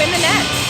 in the net.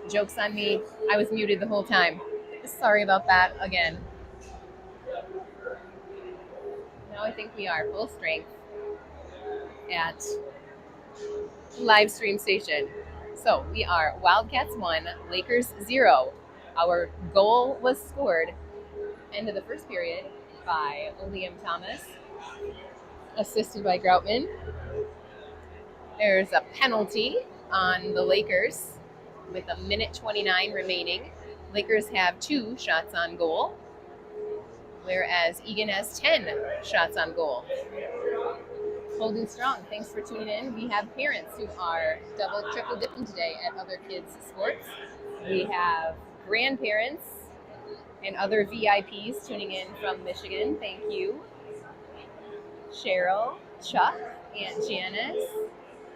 Joke's on me. I was muted the whole time. Sorry about that again. Now I think we are full strength at live stream station. So we are Wildcats 1, Lakers 0. Our goal was scored end of the first period by Liam Thomas, assisted by Groutman. There's a penalty on the Lakers with a minute 29 remaining. Lakers have 2 shots on goal, whereas Eagan has 10 shots on goal. Holding strong. Thanks for tuning in. We have parents who are double, triple dipping today at other kids' sports. We have grandparents and other VIPs tuning in from Michigan. Thank you. Cheryl, Chuck, Aunt Janice,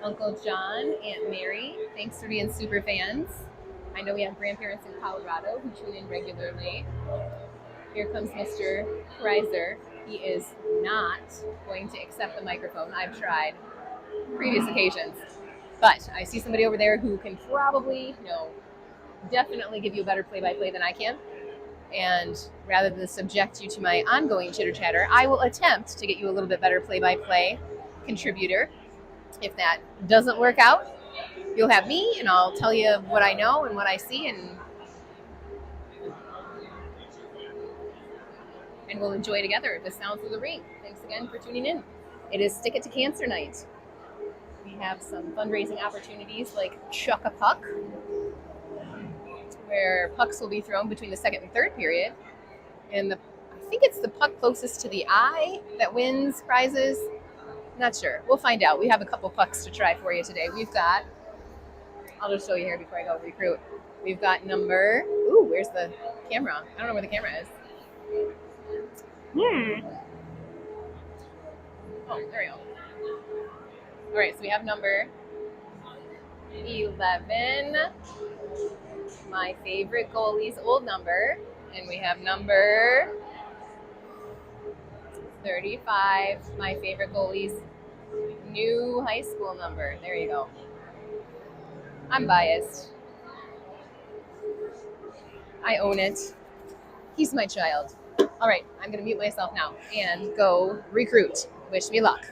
Uncle John, Aunt Mary. Thanks for being super fans. I know we have grandparents in Colorado who tune in regularly. Here comes Mr. Kreiser. He is not going to accept the microphone. I've tried previous occasions. But I see somebody over there who can probably, definitely give you a better play-by-play than I can. And rather than subject you to my ongoing chitter-chatter, I will attempt to get you a little bit better play-by-play contributor. If that doesn't work out, you'll have me, and I'll tell you what I know and what I see, and we'll enjoy together the sounds of the ring. Thanks again for tuning in. It is Stick It to Cancer night. We have some fundraising opportunities like Chuck a Puck, where pucks will be thrown between the second and third period. And I think it's the puck closest to the eye that wins prizes. Not sure. We'll find out. We have a couple pucks to try for you today. I'll just show you here before I go recruit. We've got number, where's the camera? I don't know where the camera is. Oh, there we go. All right, so we have number 11, my favorite goalie's old number, and we have number 35, my favorite goalie's new high school number. There you go. I'm biased. I own it. He's my child. All right, I'm going to mute myself now and go recruit. Wish me luck.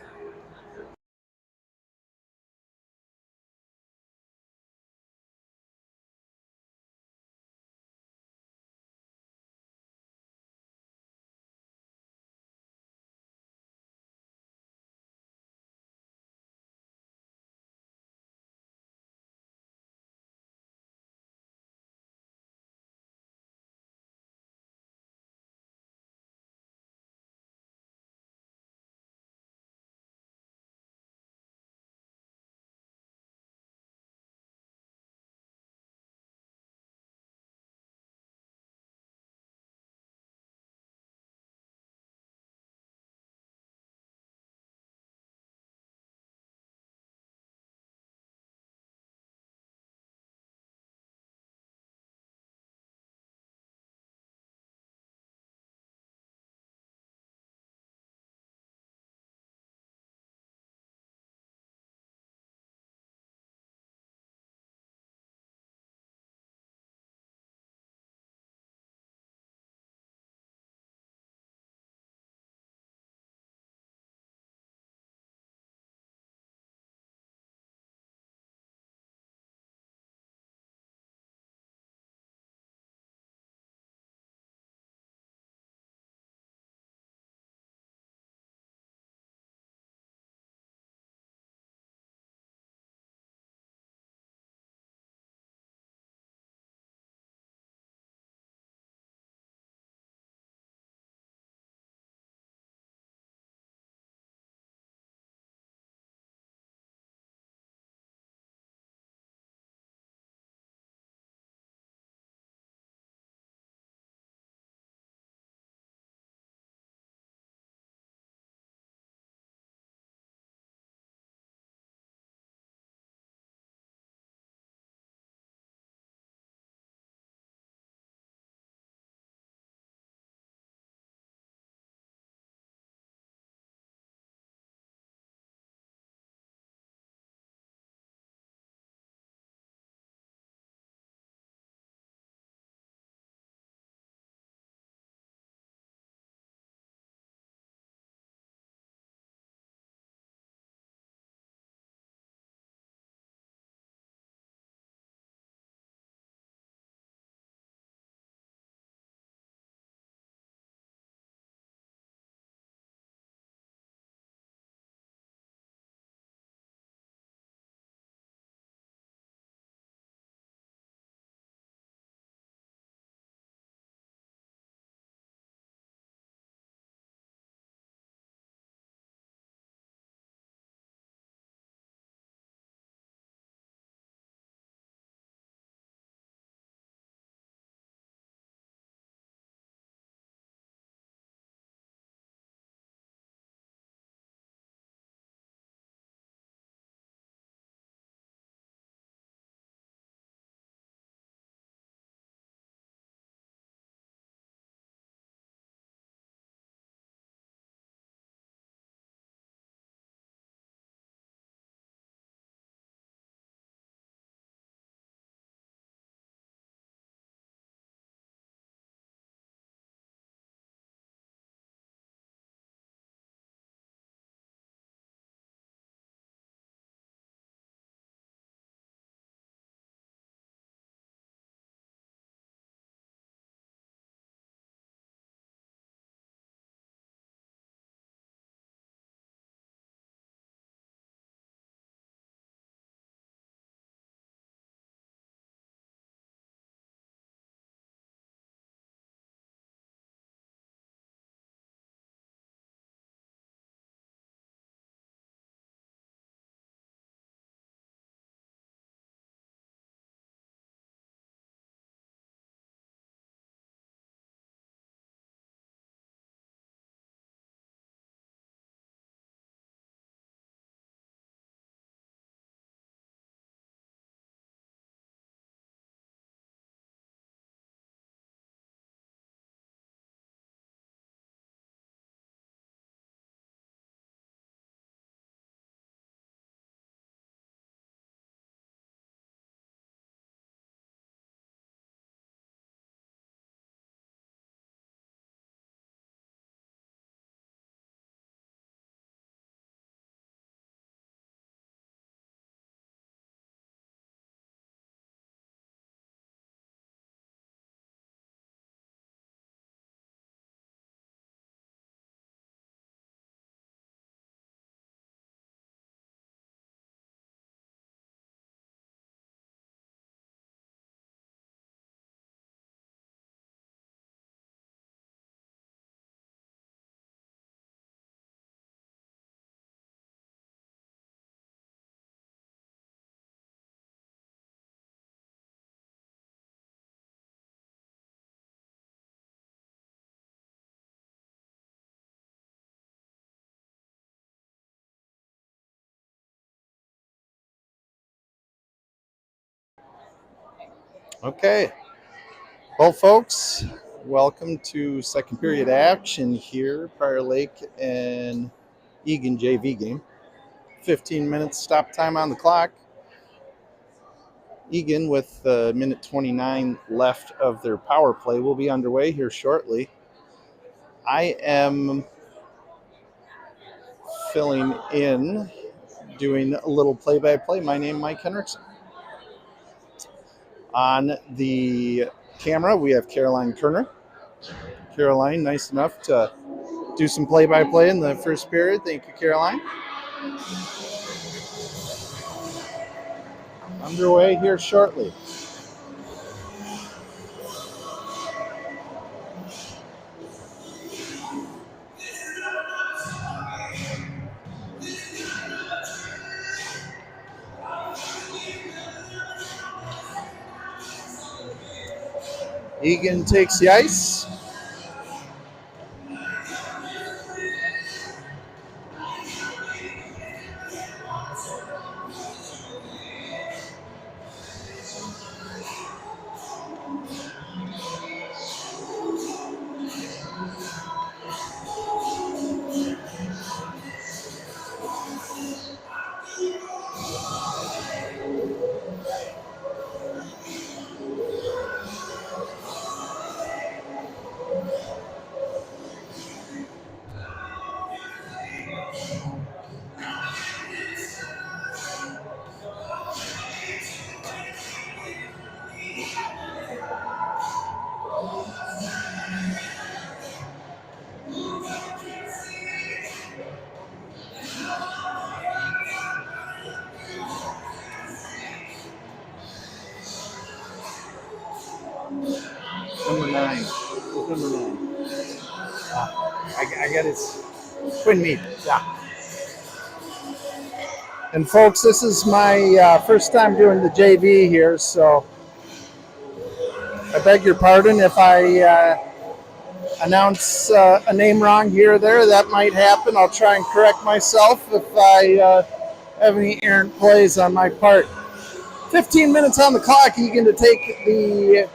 Okay. Well, folks, welcome to second period action here, Prior Lake and Eagan JV game. 15 minutes stop time on the clock. Eagan, with minute 29 left of their power play, will be underway here shortly. I am filling in, doing a little play-by-play. My name is Mike Henriksen. On the camera, we have Caroline Kerner. Caroline, nice enough to do some play-by-play in the first period. Thank you, Caroline. Underway here shortly. Eagan takes the ice. Number 9. Who's number 9? I got his Quinn Mead. Yeah. And folks, this is my first time doing the JV here, so I beg your pardon if I announce a name wrong here or there. That might happen. I'll try and correct myself if I have any errant plays on my part. 15 minutes on the clock. Eagan to take the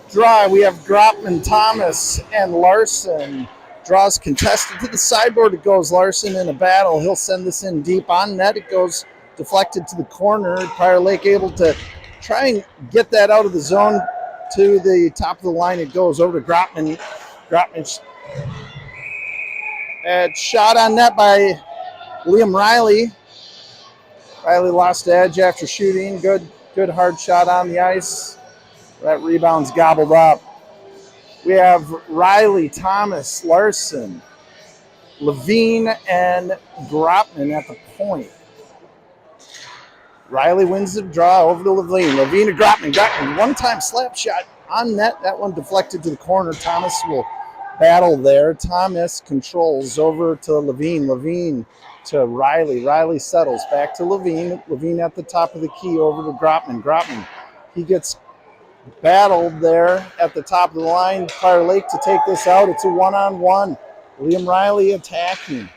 draw. We have Gropman, Thomas, and Larson. Draws contested to the sideboard. It goes Larson in a battle. He'll send this in deep on net. It goes deflected to the corner. Prior Lake able to try and get that out of the zone to the top of the line. It goes over to Gropman. Gropman shot on net by Liam Riley. Riley lost edge after shooting. Good hard shot on the ice. That rebound's gobbled up. We have Riley, Thomas, Larson, Levine, and Gropman at the point. Riley wins the draw over to Levine. Levine to Gropman. Gropman, one-time slap shot on net. That one deflected to the corner. Thomas will battle there. Thomas controls over to Levine. Levine to Riley. Riley settles back to Levine. Levine at the top of the key over to Gropman. Gropman, he gets battled there at the top of the line. Prior Lake to take this out. It's a one-on-one. Liam Riley attacking.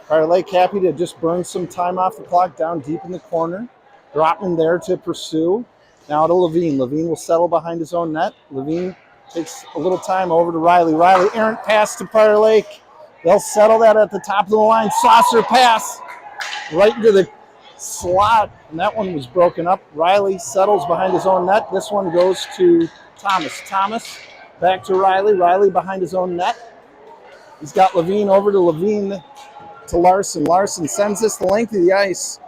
Prior Lake happy to just burn some time off the clock down deep in the corner. Gropman there to pursue. Now to Levine. Levine will settle behind his own net. Levine takes a little time over to Riley. Riley, errant pass to Prior Lake. They'll settle that at the top of the line. Saucer pass right into the slot, and that one was broken up. Riley settles behind his own net. This one goes to Thomas. Thomas back to Riley. Riley behind his own net. He's got Levine over to Levine to Larson. Larson sends this the length of the ice.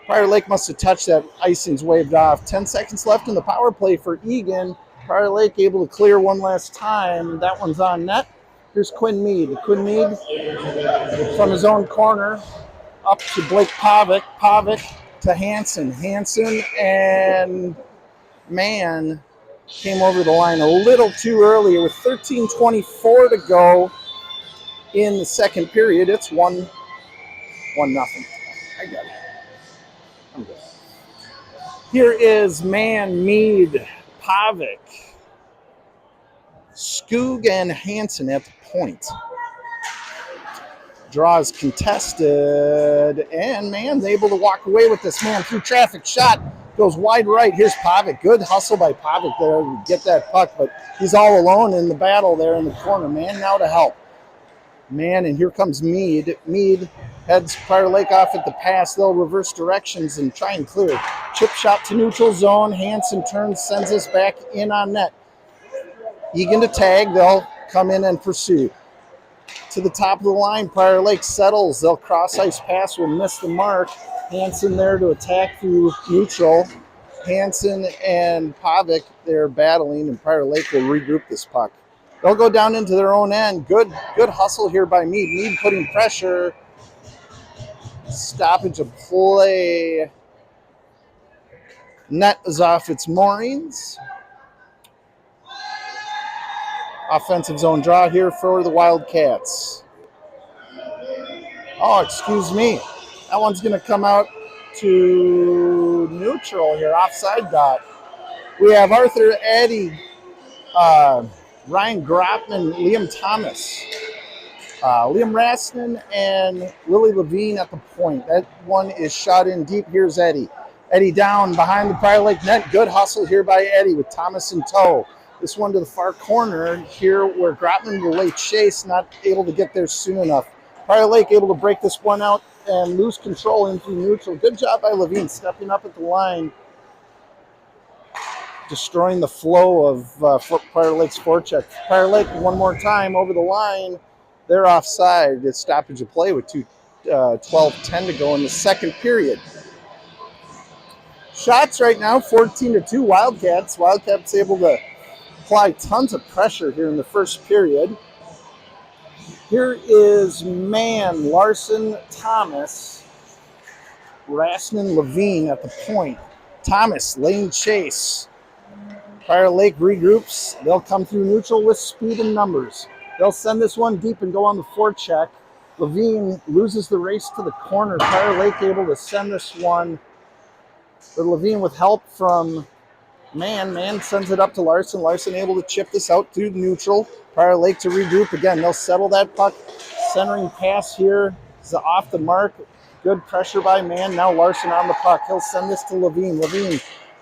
Prior Lake must have touched that. Icing's waved off. 10 seconds left in the power play for Eagan. Prior Lake able to clear one last time. That one's on net. Here's Quinn Mead. Quinn Mead from his own corner up to Blake Pavic. Pavic to Hansen. Hansen and Mann came over the line a little too early. With 13:24 to go in the second period, it's 1-0. I got it. I'm good. Here is Mann, Mead, Pavic, Skoog, and Hansen at the point. Draw is contested, and Mann's able to walk away with this. Man through traffic shot Goes wide right. Here's Pavic. Good hustle by Pavic there to get that puck, but he's all alone in the battle there in the corner. Man now to help. Man, and here comes Mead. Mead heads Prior Lake off at the pass. They'll reverse directions and try and clear. Chip shot to neutral zone. Hansen turns, sends us back in on net. Eagan to tag. They'll come in and pursue. To the top of the line, Prior Lake settles. They'll cross ice pass, will miss the mark. Hansen there to attack through neutral. Hansen and Pavic, they're battling, and Prior Lake will regroup this puck. They'll go down into their own end. Good hustle here by Mead. Mead putting pressure. Stoppage of play. Net is off its moorings. Offensive zone draw here for the Wildcats. Oh, excuse me. That one's going to come out to neutral here, offside dot. We have Arthur Eddy, Ryan Groppman, Liam Thomas, Liam Raston, and Lily Levine at the point. That one is shot in deep. Here's Eddy. Eddy down behind the Prior Lake net. Good hustle here by Eddy with Thomas in tow. This one to the far corner here where Groppman will lay chase, not able to get there soon enough. Prior Lake able to break this one out and lose control into neutral. Good job by Levine stepping up at the line, destroying the flow of Prior Lake's forecheck. Prior Lake one more time over the line. They're offside. It's stoppage of play with 12:10 to go in the second period. Shots right now, 14-2 Wildcats. Wildcats able to apply tons of pressure here in the first period. Here is Mann, Larson, Thomas, Rasnan, Levine at the point. Thomas, lane chase. Prior Lake regroups. They'll come through neutral with speed and numbers. They'll send this one deep and go on the forecheck. Levine loses the race to the corner. Prior Lake able to send this one. But Levine with help from Mann. Mann sends it up to Larson. Larson able to chip this out through neutral. Prior Lake to regroup again. They'll settle that puck. Centering pass here is off the mark. Good pressure by Mann. Now Larson on the puck. He'll send this to Levine. Levine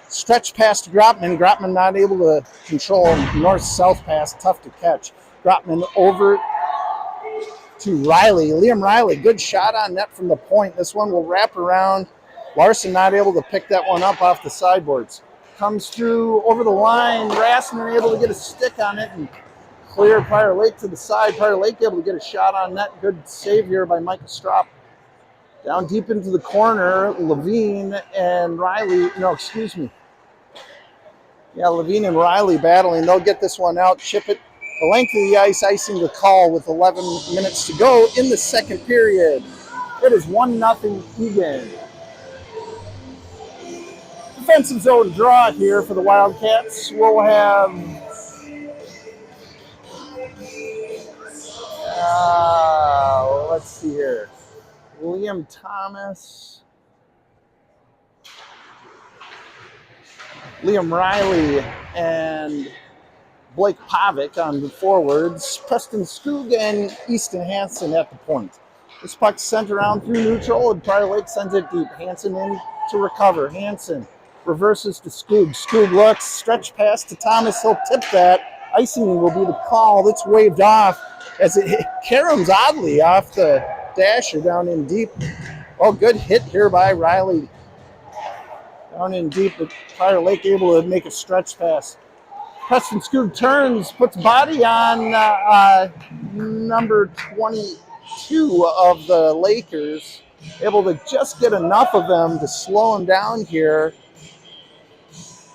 stretch pass to Groppman. Groppman not able to control north-south pass. Tough to catch. Groppman over to Riley. Liam Riley. Good shot on net from the point. This one will wrap around. Larson not able to pick that one up off the sideboards. Comes through over the line. Rasmussen able to get a stick on it and clear Prior Lake to the side. Prior Lake able to get a shot on net. Good save here by Micah Strop. Down deep into the corner, Levine and Riley. No, excuse me. Yeah, Levine and Riley battling. They'll get this one out, chip it the length of the ice, icing the call with 11 minutes to go in the second period. It is 1-0 Eagan. Defensive zone draw here for the Wildcats. We'll have let's see here. Liam Thomas, Liam Riley, and Blake Pavic on the forwards. Preston Skoog and Easton Hansen at the point. This puck sent around through neutral, and Prior Lake sends it deep. Hansen in to recover. Hansen reverses to Skoog. Skoog looks, stretch pass to Thomas. He'll tip that. Icing will be the call. That's waved off as it caroms oddly off the dasher down in deep. Oh, good hit here by Riley. Down in deep, but Prior Lake able to make a stretch pass. Preston Skoog turns, puts body on number 22 of the Lakers. Able to just get enough of them to slow him down here.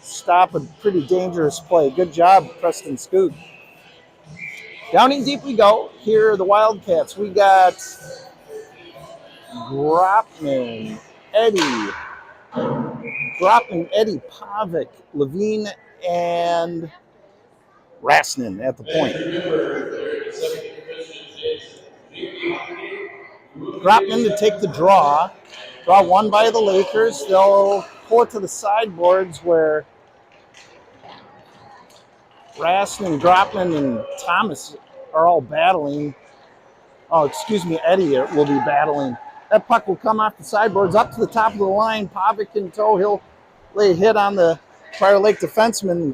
Stop a pretty dangerous play. Good job, Preston Skoog. Down in deep we go. Here are the Wildcats. We got Groppman, Eddy, Pavic, Levine, and Rasnan at the point. Groppman to take the draw. Draw won by the Lakers. They'll pull it to the sideboards where Rasnan, Groppman, and Thomas are all battling. Oh, excuse me, Eddy will be battling. That puck will come off the sideboards up to the top of the line. Pavic in tow. He'll Late hit on the Prior Lake defenseman.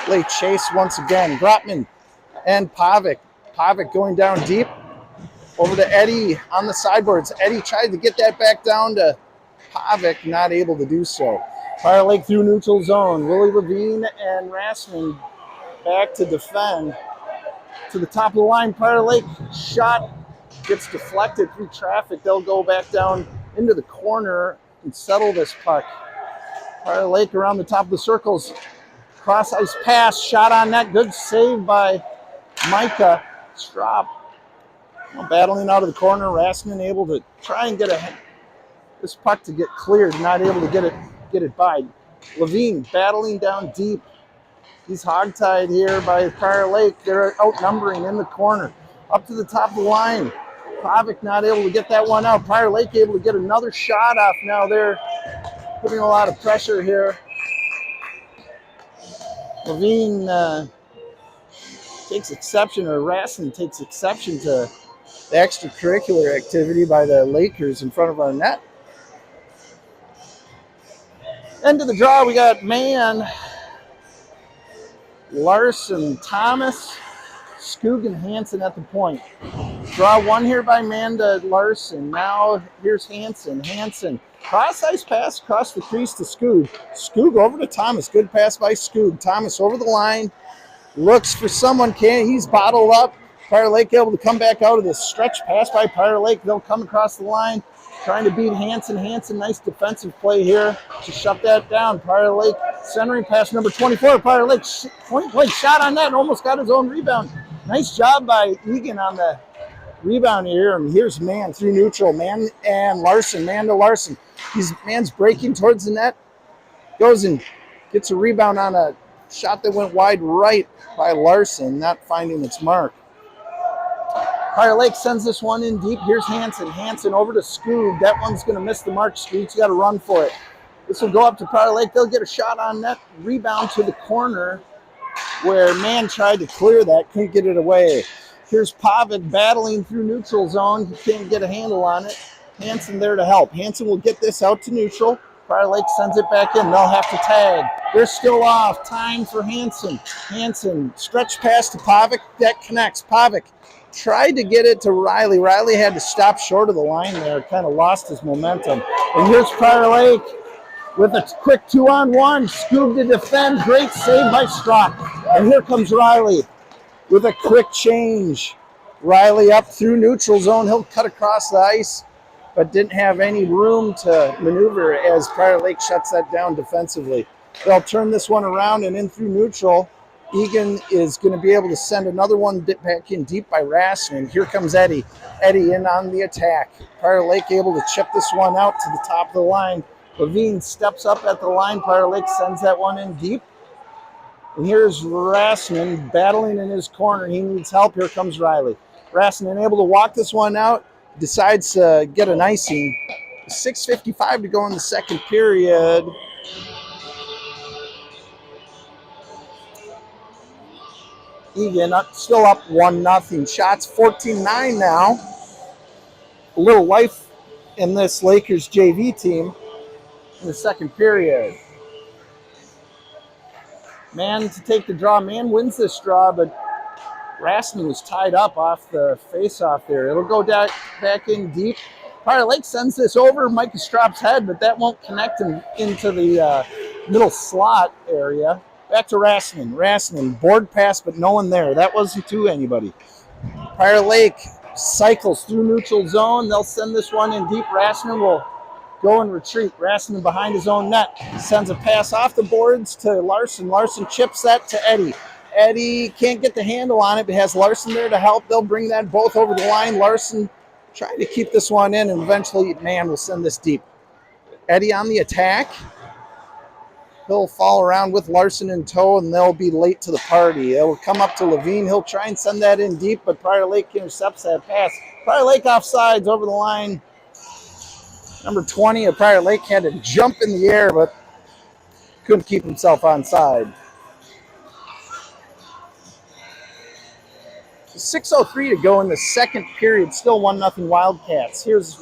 Late chase once again. Grotman and Pavic. Pavic going down deep over to Eddie on the sideboards. Eddie tried to get that back down to Pavic, not able to do so. Prior Lake through neutral zone. Willie Levine and Rassman back to defend. To the top of the line, Prior Lake shot gets deflected through traffic. They'll go back down into the corner and settle this puck. Prior Lake around the top of the circles. Cross ice pass, shot on net. Good save by Micah Strop. Battling out of the corner. Rassman able to try and get this puck to get cleared. Not able to get it by. Levine battling down deep. He's hogtied here by Prior Lake. They're outnumbering in the corner. Up to the top of the line. Pavic not able to get that one out. Prior Lake able to get another shot off. Now they're putting a lot of pressure here. Levine takes exception, or Rassman takes exception to the extracurricular activity by the Lakers in front of our net. End of the draw, we got Mann, Larson, Thomas, Skoog, and Hansen at the point. Draw one here by Mann to Larson. Now here's Hansen. Hansen, cross-ice pass across the crease to Skoog. Skoog over to Thomas. Good pass by Skoog. Thomas over the line. Looks for someone. He's bottled up. Prior Lake able to come back out of this stretch pass by Prior Lake. They'll come across the line, trying to beat Hansen. Hansen, nice defensive play here to shut that down. Prior Lake centering pass number 24. Prior Lake point blank shot on that and almost got his own rebound. Nice job by Eagan on the rebound here. And here's Mann through neutral. Mann and Larson. Mann to Larson. Mann's breaking towards the net. Goes and gets a rebound on a shot that went wide right by Larson, not finding its mark. Prior Lake sends this one in deep. Here's Hansen. Hansen over to Skoog. That one's going to miss the mark. Skoog's got to run for it. This will go up to Prior Lake. They'll get a shot on net. Rebound to the corner where Mann tried to clear that. Couldn't get it away. Here's Pavic battling through neutral zone. He can't get a handle on it. Hansen there to help. Hansen will get this out to neutral. Prior Lake sends it back in. They'll have to tag. They're still off. Time for Hansen. Hansen stretch pass to Pavic. That connects. Pavic tried to get it to Riley. Riley had to stop short of the line there. Kind of lost his momentum. And here's Prior Lake with a quick 2-on-1. Skoog to defend. Great save by Strock. And here comes Riley with a quick change. Riley up through neutral zone. He'll cut across the ice, but didn't have any room to maneuver as Prior Lake shuts that down defensively. They'll turn this one around and in through neutral. Eagan is going to be able to send another one back in deep by Rassman. Here comes Eddie. Eddie in on the attack. Prior Lake able to chip this one out to the top of the line. Levine steps up at the line. Prior Lake sends that one in deep. And here's Rassman battling in his corner. He needs help. Here comes Riley. Rassman able to walk this one out. Decides to get an icing. 6:55 to go in the second period. Eagan still up 1-0. Shots 14-9 now. A little life in this Lakers JV team in the second period. Mann to take the draw. Mann wins this draw, but Rassman was tied up off the face-off there. It'll go back in deep. Prior Lake sends this over Micah Strop's head, but that won't connect him into the middle slot area. Back to Rassman. Rassman, board pass, but no one there. That wasn't to anybody. Prior Lake cycles through neutral zone. They'll send this one in deep. Rassman will go and retreat. Rassman behind his own net. Sends a pass off the boards to Larson. Larson chips that to Eddie. Eddie can't get the handle on it, but has Larson there to help. They'll bring that both over the line. Larson trying to keep this one in, and eventually Mann will send this deep. Eddie on the attack. He'll fall around with Larson in tow, and they'll be late to the party. It'll come up to Levine. He'll try and send that in deep, but Prior Lake intercepts that pass. Prior Lake offsides over the line. Number 20 of Prior Lake had to jump in the air, but couldn't keep himself onside. 6:03 to go in the second period. Still 1-0 Wildcats. Here's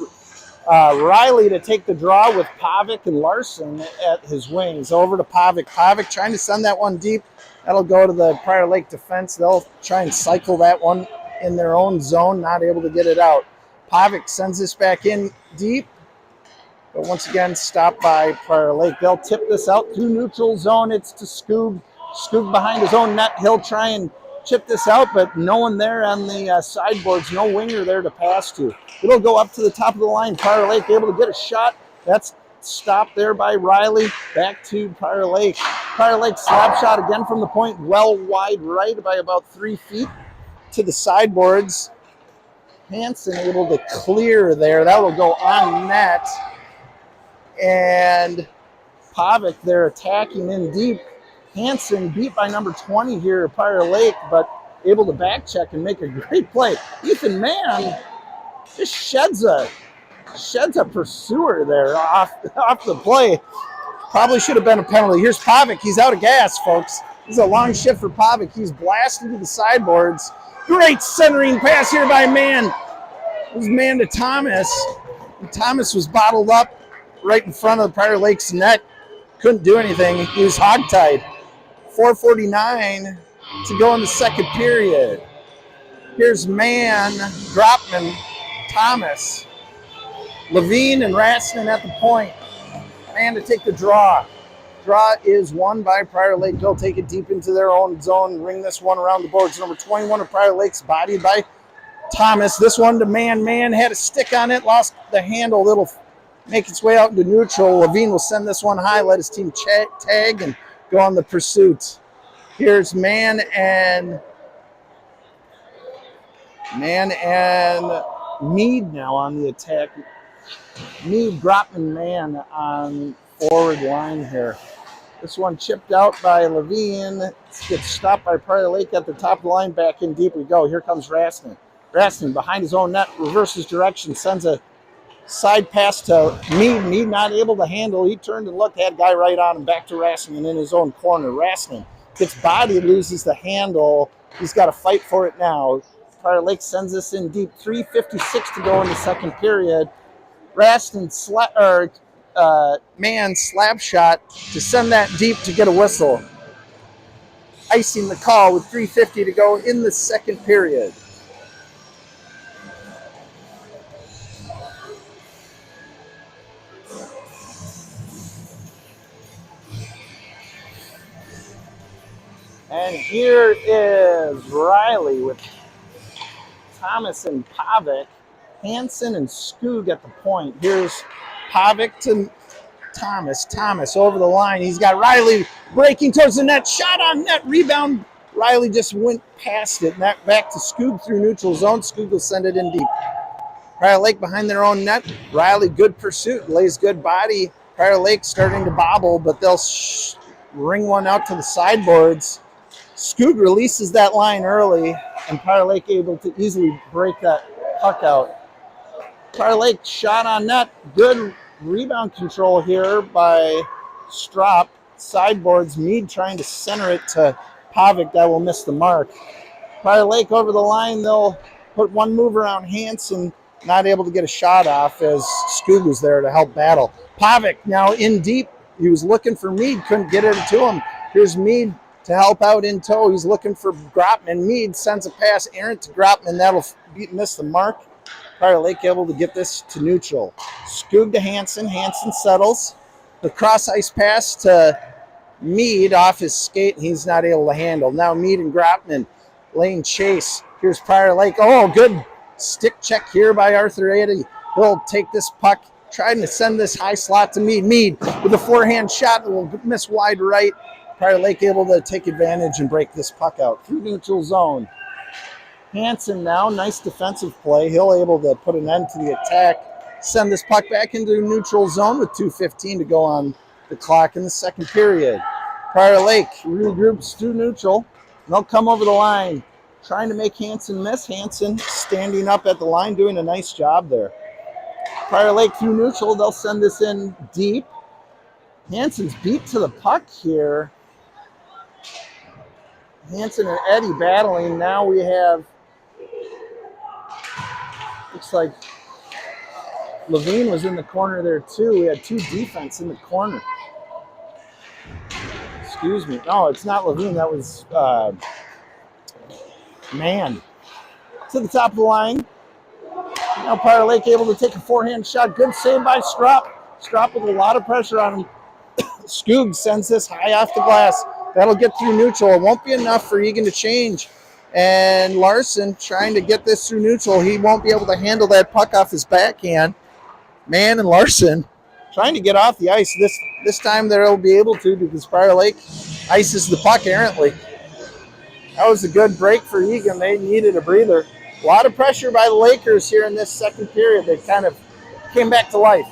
Riley to take the draw with Pavic and Larson at his wings. Over to Pavic. Pavic trying to send that one deep. That'll go to the Prior Lake defense. They'll try and cycle that one in their own zone, not able to get it out. Pavic sends this back in deep, but once again stopped by Prior Lake. They'll tip this out through neutral zone. It's to Scoob. Scoob behind his own net. He'll try and chip this out, but no one there on the sideboards, no winger there to pass to. It'll go up to the top of the line. Prior Lake able to get a shot. That's stopped there by Riley. Back to Prior Lake. Prior Lake slap shot again from the point, well wide right by about 3 feet to the sideboards. Hansen able to clear there. That will go on net. And Pavic there attacking in deep. Hansen beat by number 20 here at Prior Lake, but able to back check and make a great play. Ethan Mann just sheds a pursuer there off the play. Probably should have been a penalty. Here's Pavic. He's out of gas, folks. This is a long shift for Pavic. He's blasted to the sideboards. Great centering pass here by Mann. It was Mann to Thomas. And Thomas was bottled up right in front of the Prior Lake's net. Couldn't do anything. He was hogtied. 4:49 to go in the second period. Here's Mann, Dropman, Thomas, Levine, and Raston at the point. Mann to take the draw. Draw is won by Prior Lake. They'll take it deep into their own zone, ring this one around the boards. Number 21 of Prior Lake's bodied by Thomas. This one to Mann. Mann had a stick on it, lost the handle. It'll make its way out into neutral. Levine will send this one high, let his team tag, and go on the pursuit. Here's Mann and Mead now on the attack. Mead, Dropman, Mann on forward line here. This one chipped out by Levine. Gets stopped by Prior Lake at the top of the line. Back in deep we go. Here comes Raston. Raston behind his own net, reverses direction, sends a side pass to Mead. Mead not able to handle. He turned and looked, had a guy right on him. Back to Raston in his own corner. Raston gets bodied, loses the handle. He's got to fight for it now. Prior Lake sends this in deep. 3:56 to go in the second period. Raston Mann slap shot to send that deep to get a whistle. Icing the call with 3:50 to go in the second period. And here is Riley with Thomas and Pavic. Hansen and Skoog at the point. Here's Pavic to Thomas. Thomas over the line. He's got Riley breaking towards the net. Shot on net. Rebound. Riley just went past it. Back to Skoog through neutral zone. Skoog will send it in deep. Prior Lake behind their own net. Riley, good pursuit. Lays good body. Prior Lake starting to bobble, but they'll ring one out to the sideboards. Skoog releases that line early, and Prior Lake able to easily break that puck out. Prior Lake shot on net. Good rebound control here by Strop. Sideboards. Mead trying to center it to Pavic. That will miss the mark. Prior Lake over the line. They'll put one move around Hansen. Not able to get a shot off as Skoog was there to help battle. Pavic now in deep. He was looking for Mead. Couldn't get it to him. Here's Mead to help out in tow. He's looking for Grotman. Mead sends a pass errant to Grotman. That'll miss the mark. Prior Lake able to get this to neutral. Skoog to Hansen. Hansen settles. The cross ice pass to Mead off his skate. He's not able to handle. Now Mead and Grotman laying chase. Here's Prior Lake. Oh, good stick check here by Arthur Addy. He'll take this puck, trying to send this high slot to Mead. Mead with a forehand shot that will miss wide right. Prior Lake able to take advantage and break this puck out through neutral zone. Hansen now, nice defensive play. He'll able to put an end to the attack, send this puck back into neutral zone with 2:15 to go on the clock in the second period. Prior Lake regroups through neutral. They'll come over the line, trying to make Hansen miss. Hansen standing up at the line, doing a nice job there. Prior Lake through neutral. They'll send this in deep. Hansen's beat to the puck here. Hansen and Eddie battling. Now we have, looks like Levine was in the corner there too. We had two defense in the corner. Excuse me. No, it's not Levine. That was Man. To the top of the line. Now Prior Lake able to take a forehand shot. Good save by Strop. Strop with a lot of pressure on him. Skoog sends this high off the glass. That'll get through neutral. It won't be enough for Eagan to change. And Larson trying to get this through neutral. He won't be able to handle that puck off his backhand. Mann and Larson trying to get off the ice. This time they'll be able to because Prior Lake ices the puck errantly. That was a good break for Eagan. They needed a breather. A lot of pressure by the Lakers here in this second period. They kind of came back to life.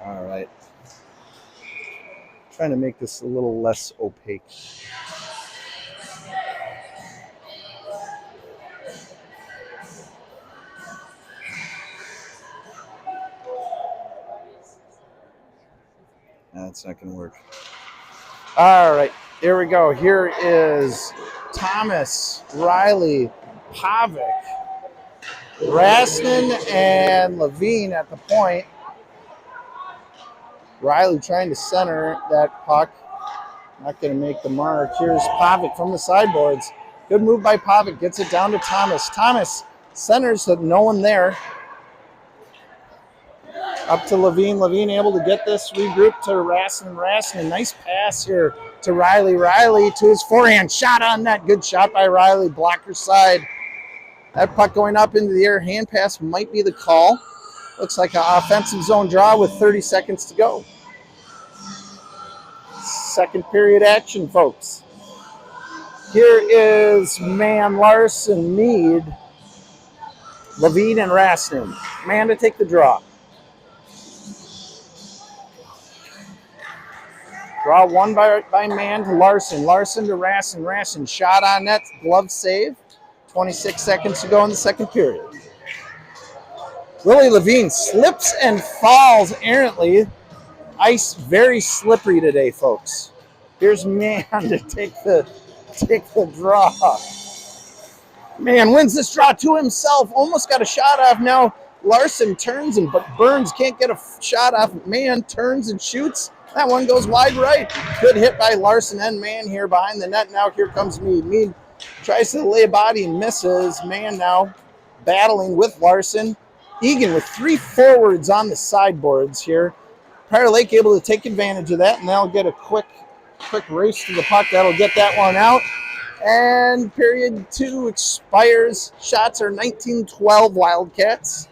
All right. Trying to make this a little less opaque. That's not going to work. All right, here we go. Here is Thomas, Riley, Pavic, Rasnin, and Levine at the point. Riley trying to center that puck. Not going to make the mark. Here's Pavic from the sideboards. Good move by Pavic. Gets it down to Thomas. Thomas centers that no one there. Up to Levine. Levine able to get this. Regroup to Rasnin. Rasnin. Nice pass here to Riley. Riley to his forehand. Shot on net. Good shot by Riley. Blocker side. That puck going up into the air. Hand pass might be the call. Looks like an offensive zone draw with 30 seconds to go. Second period action, folks. Here is Mann, Larson, Mead, Levine, and Rasnin. Mann to take the draw. Draw one by Mann to Larson. Larson to Rasnin. Rasnin shot on net. Glove save. 26 seconds to go in the second period. Willie Levine slips and falls errantly. Ice very slippery today, folks. Here's Mann to take the draw. Mann wins this draw to himself. Almost got a shot off. Now Larson turns but Burns can't get a shot off. Mann turns and shoots. That one goes wide right. Good hit by Larson and Mann here behind the net. Now here comes Mead. Mead tries to lay a body and misses. Mann now battling with Larson. Eagan with three forwards on the sideboards here. Prior Lake able to take advantage of that, and they'll get a quick race to the puck. That'll get that one out. And period 2 expires. Shots are 19-12 Wildcats.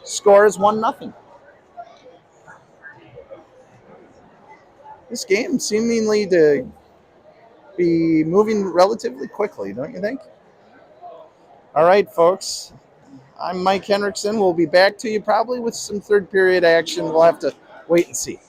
Score is 1-0. This game seemingly to be moving relatively quickly, don't you think? All right, folks. I'm Mike Henriksen. We'll be back to you probably with some third period action. We'll have to wait and see.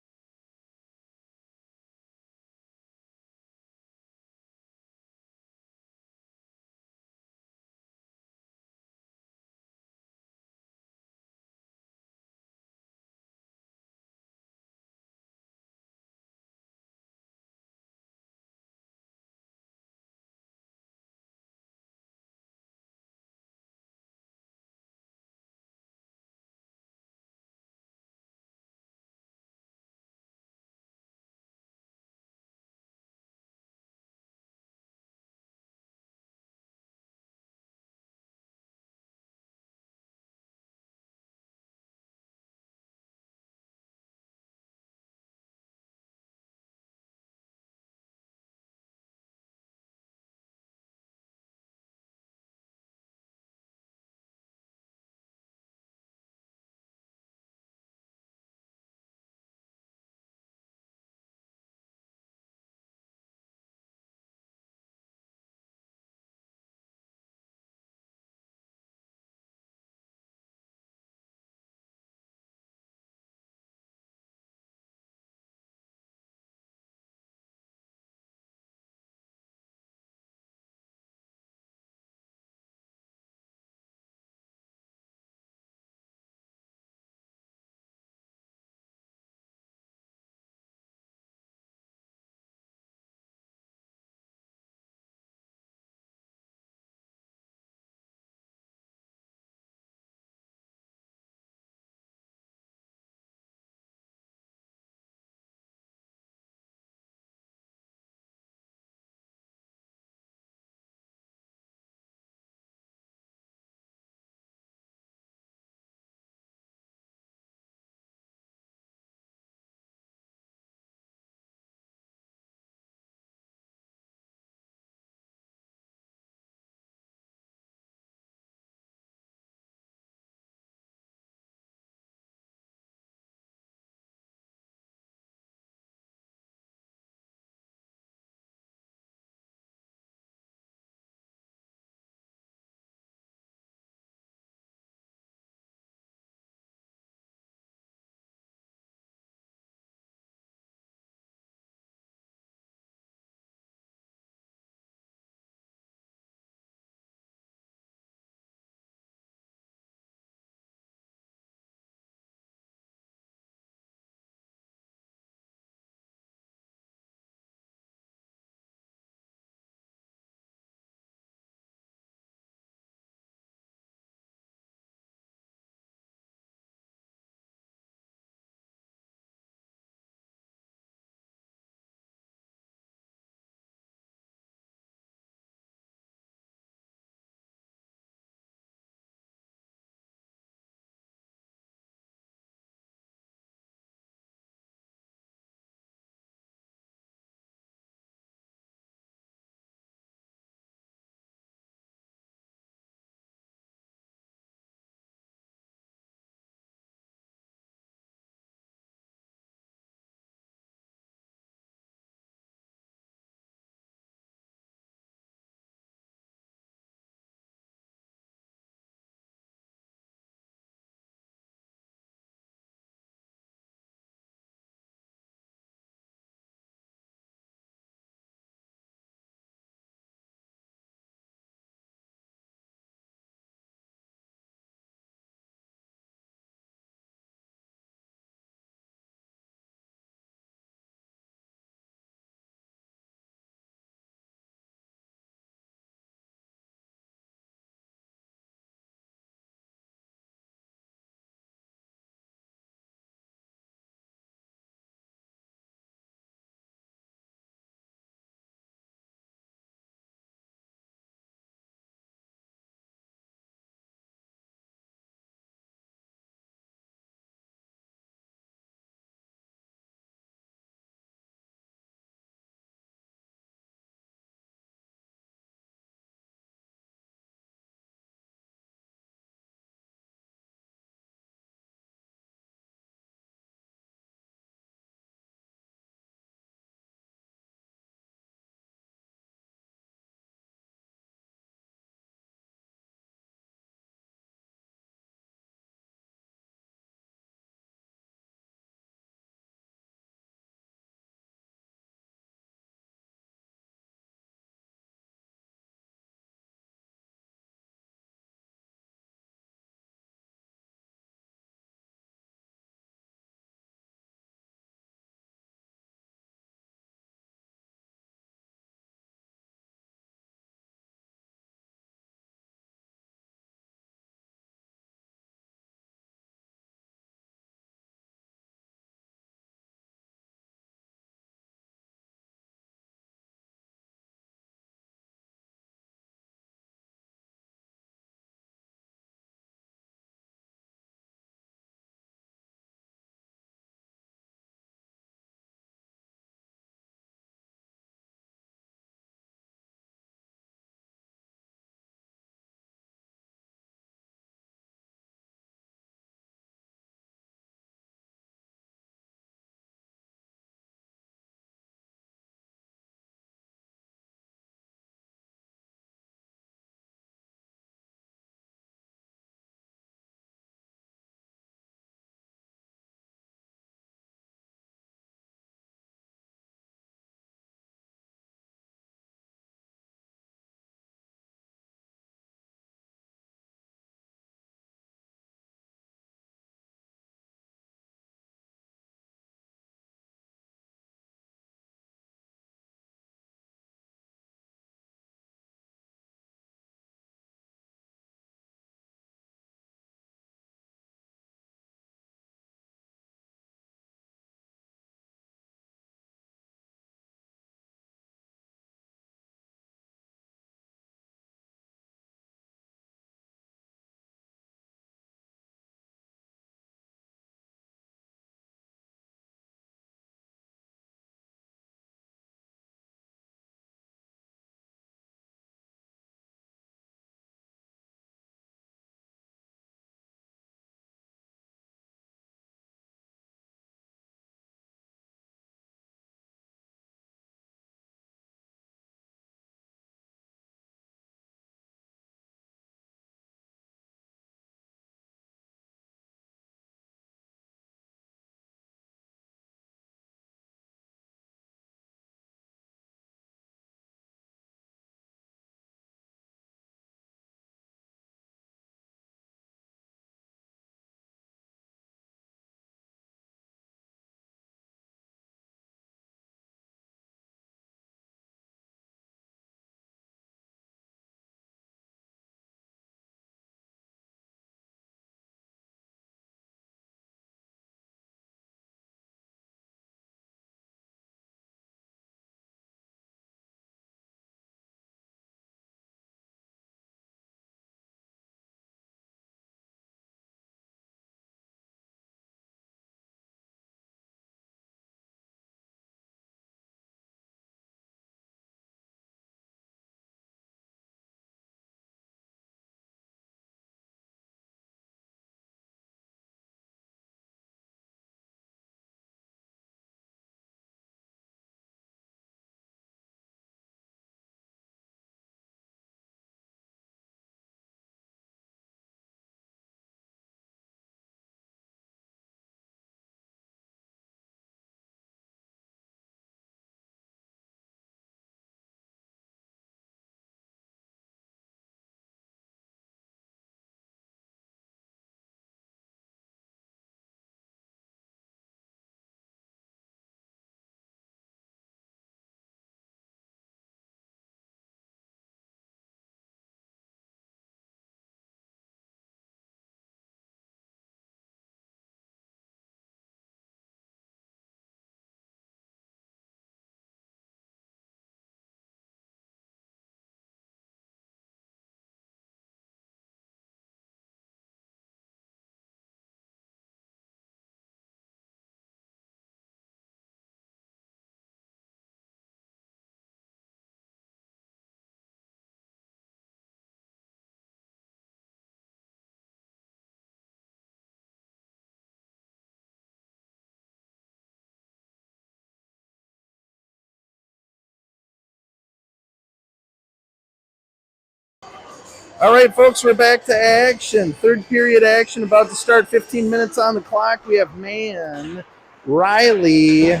All right, folks, we're back to action. Third period action about to start. 15 minutes on the clock. We have Mann, Riley,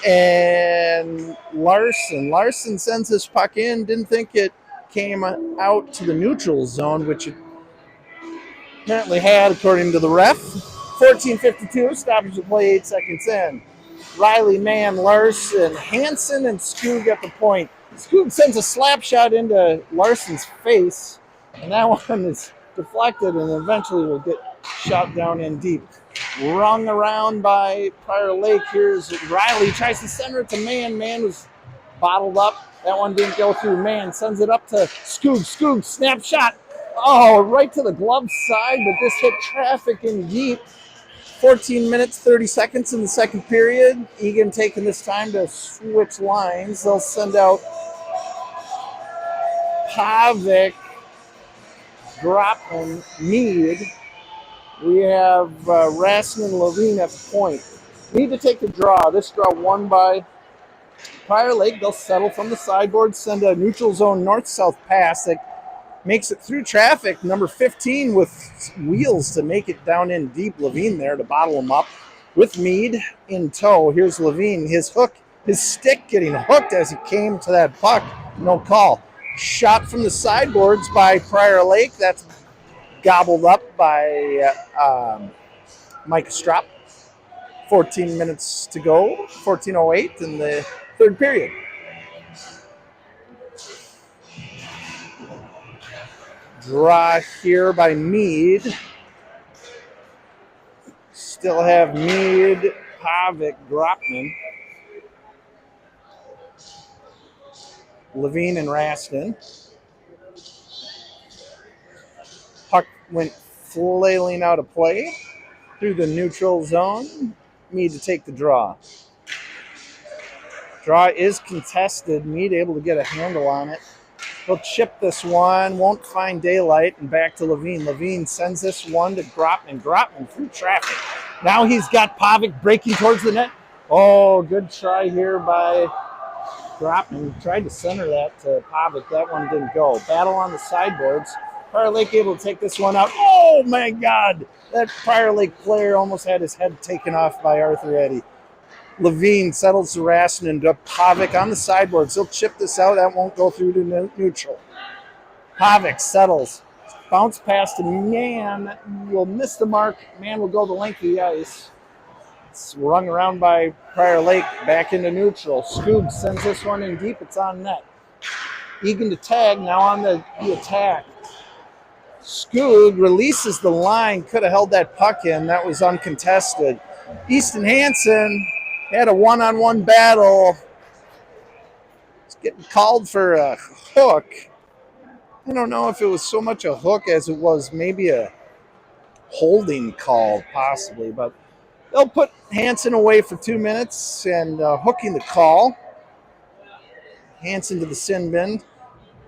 and Larson. Larson sends this puck in. Didn't think it came out to the neutral zone, which it apparently had, according to the ref. 14:52, stoppage of play, 8 seconds in. Riley, Mann, Larson, Hansen, and Skoog at the point. Skoog sends a slap shot into Larson's face, and that one is deflected and eventually will get shot down in deep. Rung around by Prior Lake. Here's Riley, tries to center it to Mann. Mann was bottled up. That one didn't go through. Mann sends it up to Skoog. Skoog, snap shot. Oh, right to the glove side, but this hit traffic in deep. 14 minutes, 30 seconds in the second period. Eagan taking this time to switch lines. They'll send out Pavic, Gropman, Mead. We have Raskin and Levine at the point. Need to take the draw. This draw won by Prior Lake. They'll settle from the sideboard, send a neutral zone north-south pass that makes it through traffic. Number 15 with wheels to make it down in deep. Levine there to bottle him up with Mead in tow. Here's Levine. His stick getting hooked as he came to that puck. No call. Shot from the sideboards by Prior Lake. That's gobbled up by Mike Strop. 14 minutes to go. 14:08 in the third period. Draw here by Mead. Still have Mead, Pavic, Gropman, Levine, and Raskin. Puck went flailing out of play through the neutral zone. Mead to take the draw. Draw is contested. Mead able to get a handle on it. He'll chip this one, won't find daylight, and back to Levine. Levine sends this one to Gropman. Gropman through traffic. Now he's got Pavic breaking towards the net. Oh, good try here by Gropman. Tried to center that to Pavic. That one didn't go. Battle on the sideboards. Prior Lake able to take this one out. Oh, my God. That Prior Lake player almost had his head taken off by Arthur Eddy. Levine settles the Raskin and Pavic on the sideboards. He'll chip this out. That won't go through to neutral. Pavic settles. Bounce pass to Mann. Will miss the mark. Mann will go the length of the ice. It's rung around by Prior Lake. Back into neutral. Skoog sends this one in deep. It's on net. Eagan to tag. Now on the attack. Skoog releases the line. Could have held that puck in. That was uncontested. Easton Hansen had a one-on-one battle. It's getting called for a hook. I don't know if it was so much a hook as it was maybe a holding call, possibly. But they'll put Hansen away for 2 minutes and hooking the call. Hansen to the sin bin.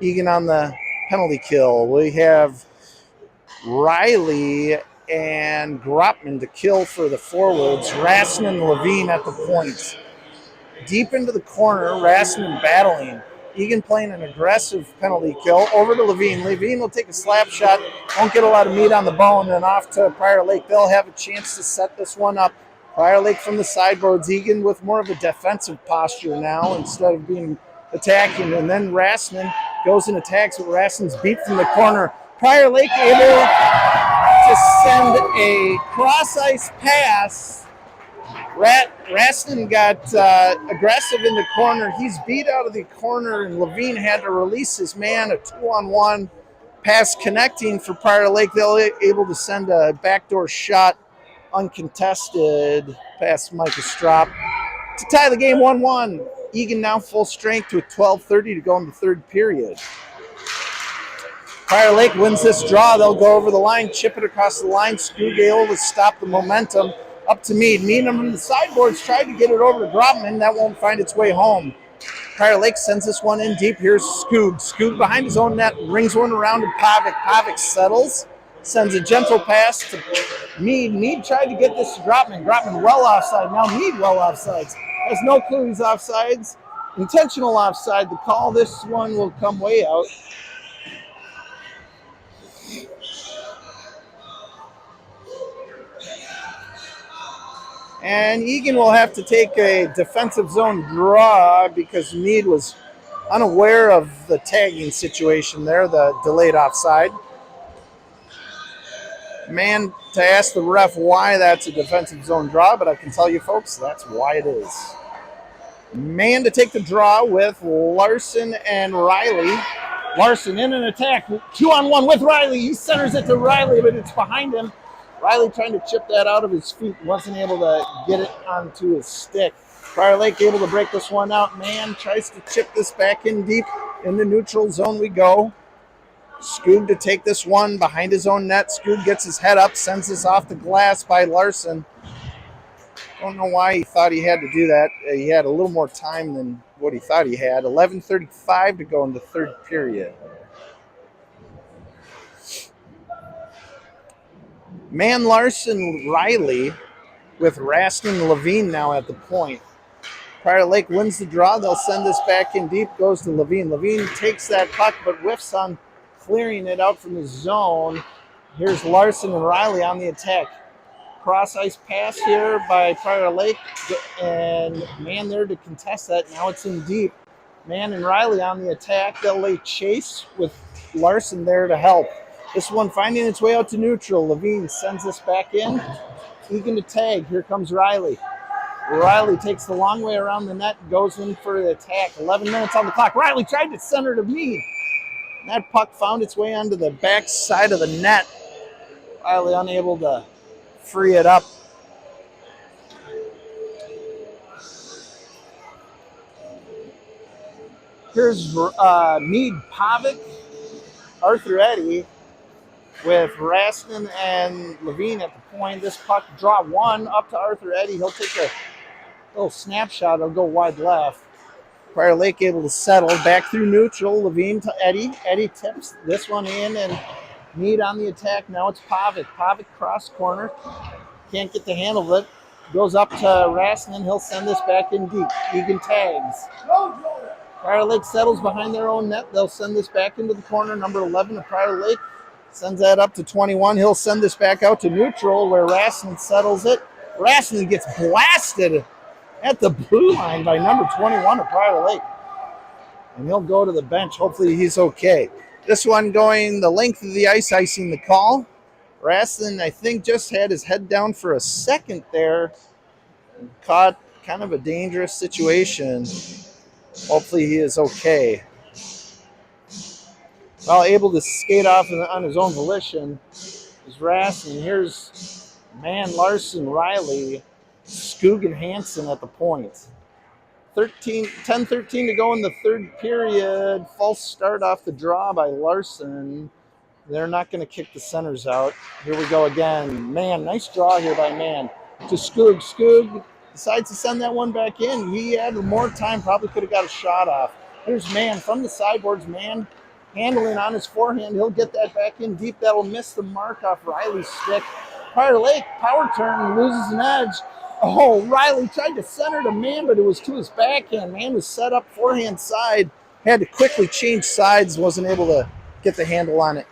Eagan on the penalty kill. We have Riley and Gropman to kill for the forwards. Raskin and Levine at the point. Deep into the corner, Raskin battling. Eagan playing an aggressive penalty kill. Over to Levine. Levine will take a slap shot. Won't get a lot of meat on the bone. And off to Prior Lake. They'll have a chance to set this one up. Prior Lake from the sideboards. Eagan with more of a defensive posture now instead of being attacking. And then Raskin goes and attacks, but Raskin's beat from the corner. Prior Lake able to send a cross-ice pass. Raskin got aggressive in the corner. He's beat out of the corner, and Levine had to release his man. A 2-on-1 pass connecting for Prior Lake. They're able to send a backdoor shot, uncontested, past Micah Strop to tie the game 1-1. Eagan now full strength with 12:30 to go in the third period. Prior Lake wins this draw. They'll go over the line, chip it across the line. Skoog able to stop the momentum. Up to Mead. Mead on the sideboards tried to get it over to Gropman. That won't find its way home. Prior Lake sends this one in deep. Here's Skoog. Skoog behind his own net. Rings one around to Pavic. Pavic settles. Sends a gentle pass to Mead. Mead tried to get this to Gropman. Gropman well offside. Now Mead well offsides. Has no clue he's offsides. Intentional offside. The call, this one will come way out. And Eagan will have to take a defensive zone draw because Meade was unaware of the tagging situation there, the delayed offside. Man to ask the ref why that's a defensive zone draw, but I can tell you folks, that's why it is. Man to take the draw with Larson and Riley. Larson in an attack, 2-on-1 with Riley. He centers it to Riley, but it's behind him. Riley trying to chip that out of his feet, wasn't able to get it onto his stick. Prior Lake able to break this one out. Man tries to chip this back in deep. In the neutral zone we go. Scoog to take this one behind his own net. Scoog gets his head up, sends this off the glass by Larson. Don't know why he thought he had to do that. He had a little more time than what he thought he had. 11:35 to go in the third period. Man, Larson, Riley with Raskin Levine now at the point. Prior Lake wins the draw. They'll send this back in deep. Goes to Levine. Levine takes that puck but whiffs on clearing it out from the zone. Here's Larson and Riley on the attack. Cross ice pass here by Prior Lake, and man there to contest that. Now it's in deep. Man and Riley on the attack. They'll lay chase with Larson there to help. This one finding its way out to neutral. Levine sends this back in. Eagan to tag. Here comes Riley. Riley takes the long way around the net, goes in for the attack. 11 minutes on the clock. Riley tried to center to Meade. That puck found its way onto the back side of the net. Riley unable to free it up. Here's Meade Pavic, Arthur Eddy with Raskin and Levine at the point. This puck draw one up to Arthur Eddy. He'll take a little snapshot. It'll go wide left. Prior Lake able to settle back through neutral. Levine to Eddy. Eddy tips this one in and Meade on the attack. Now it's Pavic. Pavic cross corner. Can't get the handle of it. Goes up to Raskin. He'll send this back in deep. Eagan tags. Prior Lake settles behind their own net. They'll send this back into the corner. Number 11 of Prior Lake sends that up to 21. He'll send this back out to neutral where Raskin settles it. Raskin gets blasted at the blue line by number 21 of Prior Lake. And he'll go to the bench. Hopefully he's okay. This one going the length of the ice, icing the call. Raskin, I think, just had his head down for a second there. Caught kind of a dangerous situation. Hopefully he is okay. Well, able to skate off on his own volition is Raskin. Here's Man Larson, Riley, Scoog, and Hansen at the point. 10-13 to go in the third period. False start off the draw by Larson. They're not going to kick the centers out. Here we go again. Man, nice draw here by Man. To Scoog. Scoog decides to send that one back in. He had more time, probably could have got a shot off. Here's Man from the sideboards. Man handling on his forehand. He'll get that back in deep. That'll miss the mark off Riley's stick. Prior Lake, power turn, loses an edge. Oh, Riley tried to center to Man, but it was to his backhand. Man was set up forehand side. Had to quickly change sides. Wasn't able to get the handle on it.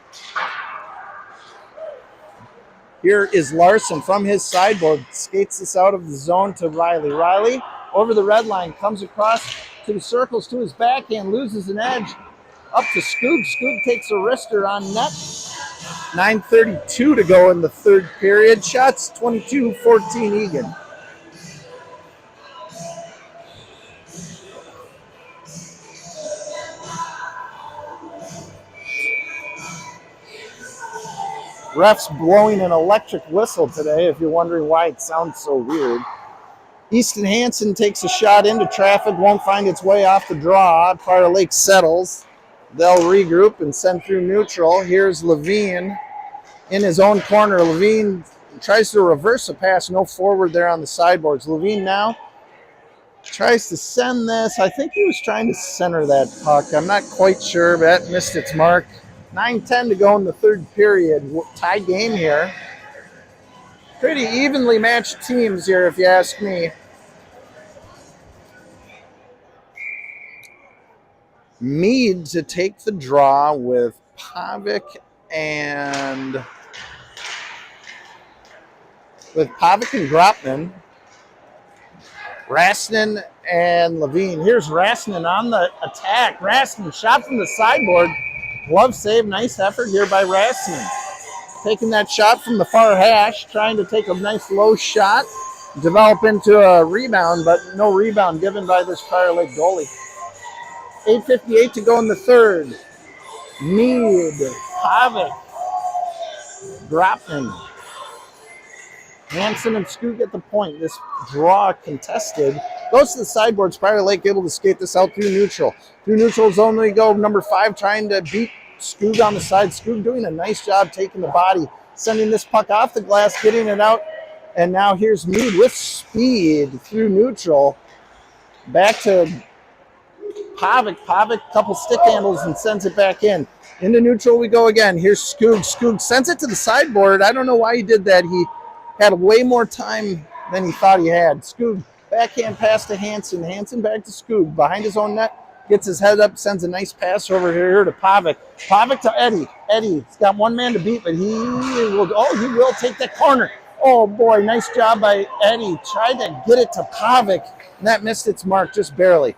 Here is Larson from his sideboard. Skates this out of the zone to Riley. Riley over the red line. Comes across to the circles to his backhand. Loses an edge. Up to Scoog. Scoog takes a wrister on net. 9:32 to go in the third period. Shots 22-14 Eagan. Ref's blowing an electric whistle today, if you're wondering why it sounds so weird. Easton Hansen takes a shot into traffic, won't find its way off the draw. Prior Lake settles. They'll regroup and send through neutral. Here's Levine in his own corner. Levine tries to reverse a pass, no forward there on the sideboards. Levine now tries to send this. I think he was trying to center that puck. I'm not quite sure, but that missed its mark. 9:10 to go in the third period. Tie game here. Pretty evenly matched teams here, if you ask me. Meade to take the draw with Pavic and Grotman. Raston and Levine. Here's Raston on the attack. Raston shot from the sideboard. Glove save. Nice effort here by Raston. Taking that shot from the far hash, trying to take a nice low shot, develop into a rebound, but no rebound given by this Prior Lake goalie. 8:58 to go in the third. Mead, Pavic, Gropman, Hansen and Skoog at the point. This draw contested. Goes to the sideboards. Prior Lake able to skate this out through neutral. Through neutral zone we go. Number 5 trying to beat Skoog on the side. Skoog doing a nice job taking the body, sending this puck off the glass, getting it out. And now here's Mead with speed through neutral. Back to Pavic. Pavic, couple stick handles and sends it back in. Into neutral we go again. Here's Skoog. Skoog sends it to the sideboard. I don't know why he did that. He had way more time than he thought he had. Skoog, backhand pass to Hansen. Hansen back to Skoog. Behind his own net. Gets his head up, sends a nice pass over here to Pavic. Pavic to Eddie. Eddie's got one man to beat, but he will take that corner. Oh boy, nice job by Eddie. Tried to get it to Pavic, and that missed its mark just barely.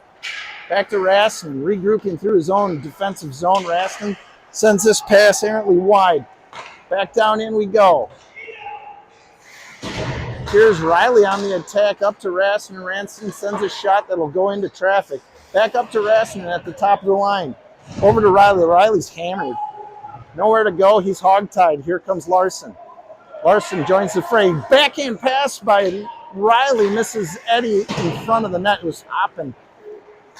Back to Raston, regrouping through his own defensive zone. Raston sends this pass errantly wide. Back down in we go. Here's Riley on the attack up to Raston. Raston sends a shot that'll go into traffic. Back up to Raston at the top of the line. Over to Riley. Riley's hammered. Nowhere to go. He's hogtied. Here comes Larson. Larson joins the fray. Backhand pass by Riley. Misses Eddie in front of the net. It was hopping.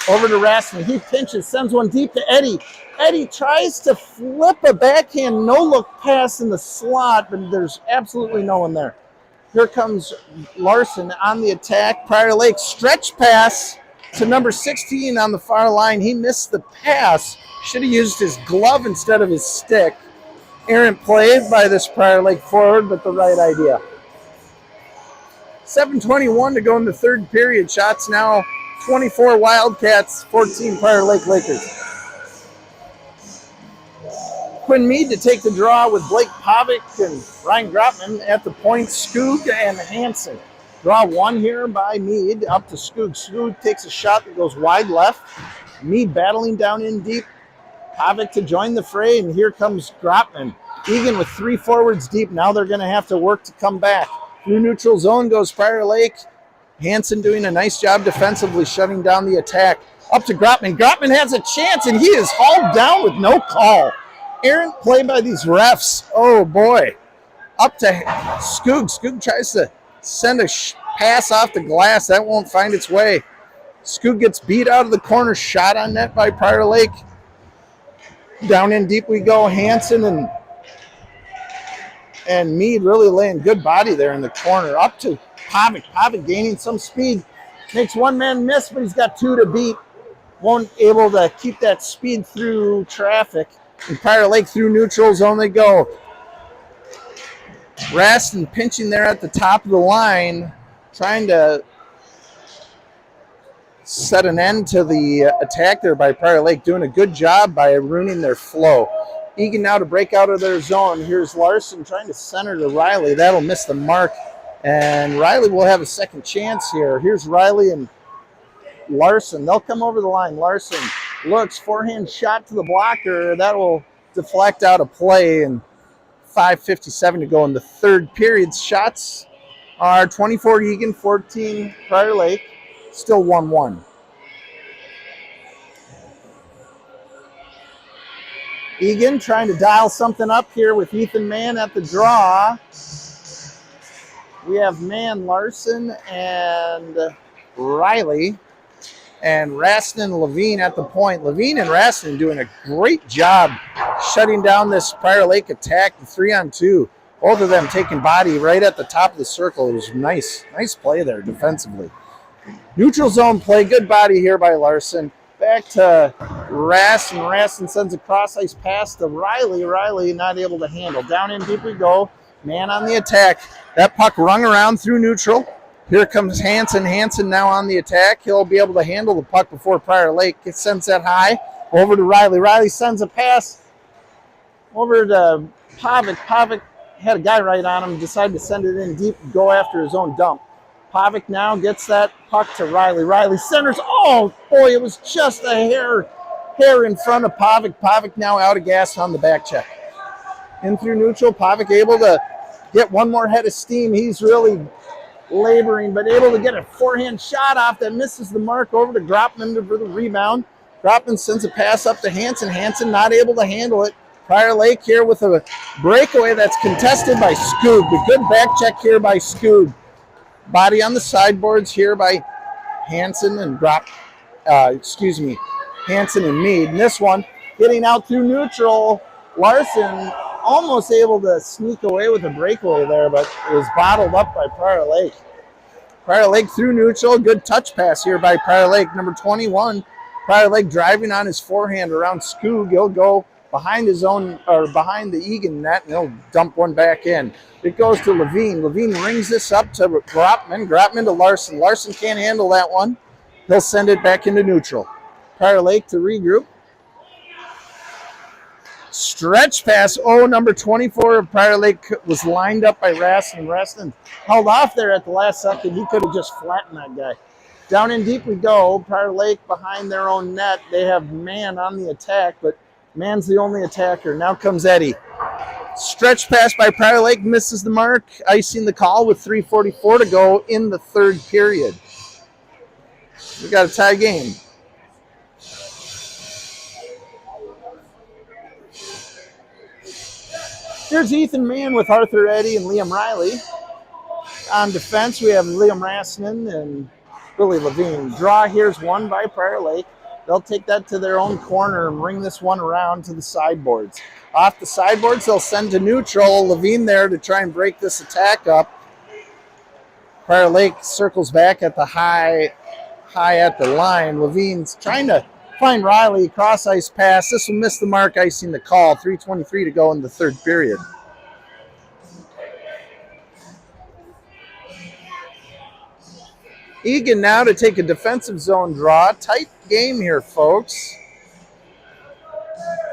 Over to Raston. He pinches. Sends one deep to Eddie. Eddie tries to flip a backhand no-look pass in the slot, but there's absolutely no one there. Here comes Larson on the attack. Prior Lake stretch pass to number 16 on the far line. He missed the pass. Should have used his glove instead of his stick. Errant play by this Prior Lake forward, but the right idea. 7:21 to go in the third period. Shots now 24 Wildcats, 14 Prior Lake Lakers. Quinn Mead to take the draw with Blake Pavic and Ryan Grotman at the point. Skoog and Hansen. Draw one here by Mead up to Skoog. Skoog takes a shot that goes wide left. Mead battling down in deep. Pavic to join the fray, and here comes Grotman. Eagan with 3 forwards deep. Now they're going to have to work to come back. Through neutral zone goes Prior Lake. Hansen doing a nice job defensively, shutting down the attack. Up to Grotman. Grotman has a chance, and he is hauled down with no call. Errant play by these refs. Oh, boy. Up to Skoog. Skoog tries to send a pass off the glass. That won't find its way. Skoog gets beat out of the corner. Shot on net by Prior Lake. Down in deep we go. Hansen and Mead really laying good body there in the corner. Up to Pavic. Pavic gaining some speed. Makes one man miss, but he's got 2 to beat. Won't able to keep that speed through traffic. And Prior Lake through neutral zone they go. Raston pinching there at the top of the line, trying to set an end to the attack there by Prior Lake, doing a good job by ruining their flow. Eagan now to break out of their zone. Here's Larson trying to center to Riley. That'll miss the mark, and Riley will have a second chance here. Here's Riley and Larson. They'll come over the line. Larson looks, forehand shot to the blocker. That will deflect out of play, and 5:57 to go in the third period. Shots are 24 Eagan, 14 Prior Lake. Still 1-1. Eagan trying to dial something up here with Ethan Mann at the draw. We have Mann, Larson, and Riley. And Raston and Levine at the point. Levine and Raston doing a great job shutting down this Prior Lake attack, the 3-on-2. Both of them taking body right at the top of the circle. It was nice play there defensively. Neutral zone play, good body here by Larson. Back to Raston. Raston sends a cross-ice pass to Riley. Riley not able to handle. Down in deep we go. Man on the attack. That puck rung around through neutral. Here comes Hansen. Hansen now on the attack. He'll be able to handle the puck before Prior Lake sends that high. Over to Riley. Riley sends a pass over to Pavic. Pavic had a guy right on him, decided to send it in deep, go after his own dump. Pavic now gets that puck to Riley. Riley centers. Oh, boy, it was just a hair in front of Pavic. Pavic now out of gas on the back check. In through neutral, Pavic able to get one more head of steam. He's really laboring, but able to get a forehand shot off that misses the mark over to Gropman for the rebound. Gropman sends a pass up to Hansen. Hansen not able to handle it. Prior Lake here with a breakaway that's contested by Scoob. A good back check here by Scoob. Body on the sideboards here by Hansen and Hansen and Mead. And this one getting out through neutral. Larson almost able to sneak away with a breakaway there, but it was bottled up by Prior Lake. Prior Lake through neutral. Good touch pass here by Prior Lake. Number 21. Prior Lake driving on his forehand around Scoob. He'll go behind behind the Eagan net, and he'll dump one back in. It goes to Levine. Levine rings this up to Gropman. Gropman to Larson. Larson can't handle that one. He'll send it back into neutral. Prior Lake to regroup. Stretch pass. Oh, number 24 of Prior Lake was lined up by Raston. Raston held off there at the last second. He could have just flattened that guy. Down in deep we go. Prior Lake behind their own net. They have man on the attack, but man's the only attacker. Now comes Eddie. Stretch pass by Prior Lake misses the mark, icing the call with 3:44 to go in the third period. We got a tie game. Here's Ethan Mann with Arthur Eddy and Liam Riley. On defense, we have Liam Rasnin and Billy Levine. Draw here's one by Prior Lake. They'll take that to their own corner and bring this one around to the sideboards. Off the sideboards, they'll send to neutral. Levine there to try and break this attack up. Prior Lake circles back at the high at the line. Levine's trying to find Riley. Cross ice pass. This will miss the mark, icing the call. 3:23 to go in the third period. Eagan now to take a defensive zone draw. Tight game here, folks.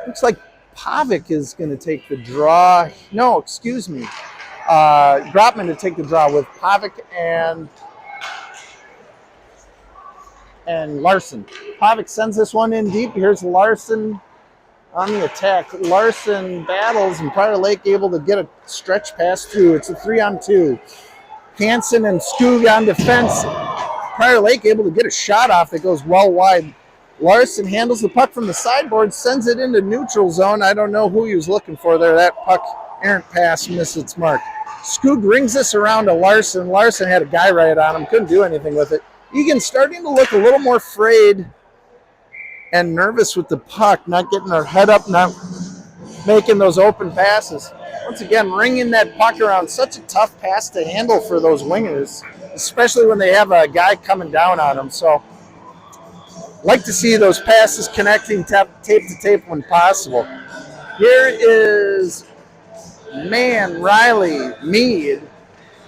Looks like Pavic is going to take the draw. No, excuse me. Gropman to take the draw with Pavic and Larson. Pavic sends this one in deep. Here's Larson on the attack. Larson battles, and Prior Lake able to get a stretch pass through. It's a 3-on-2. Hansen and Skoog on defense. Prior Lake able to get a shot off that goes well wide. Larson handles the puck from the sideboard, sends it into neutral zone. I don't know who he was looking for there. That puck errant pass missed its mark. Skoog rings this around to Larson. Larson had a guy right on him, couldn't do anything with it. Eagan starting to look a little more frayed and nervous with the puck, not getting her head up, not making those open passes. Once again, ringing that puck around, such a tough pass to handle for those wingers, especially when they have a guy coming down on them. So, like to see those passes connecting tape to tape when possible. Here is Mann, Riley, Mead,